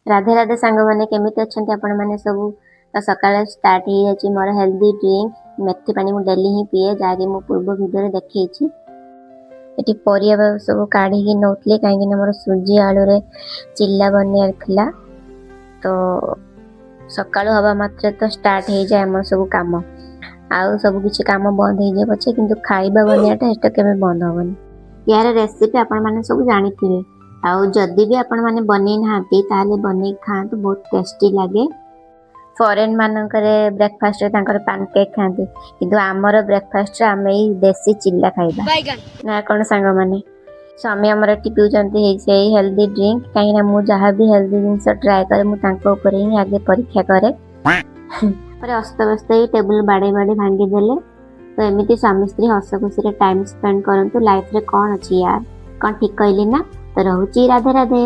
राधे राधे सांग मैंने केमिति अच्छे आपण मैंने सब तो सकाଳେ स्टार्ट हो जाए मोर हेल्दी ड्रिंक मेथी पानी मु डेली ही पीए जहाँकि मु पूर्व वीडियो देखी ये परिया सब काढ़ी नौली कहीं मोर सुजी आलू चिल्ला बनियार थिला तो सकाळु हवा मात्र तो स्टार्ट हो जाए आम सब कम आउ सब किसी कम बंद हो जाए पछे किंतु खाइबा बनियाटा एटा केबे बंद होबनी। यार रेसिपी आपण माने सब जानिथिबे आउ जदि भी आपण माने बनै नाहांती ताले बनै खांतु बहुत टेस्टी लागे। फॉरेन मानकरे ब्रेकफास्ट रे तांकर पैनकेक खांती किंतु आमर ब्रेकफास्ट रे आमे देसी चिल्ला खाइबा ना कोन सांग माने स्वामी हमर एटी पिउचंती हे हेल्दी ड्रिंक काहे ना मु जहा भी हेल्दी जिंस ट्राई करे मु तांको ऊपर ही आगे परीक्षा करे पर अस्त व्यस्त ही टेबल बाड़े बाड़े भांगी देले। तो एमती स्वामी स्त्री हस खुशी टाइम स्पेंड करंतु लाइफ रे कौन अच्छी यार कौन ठीक कहली ना। तो रहूची राधे राधे।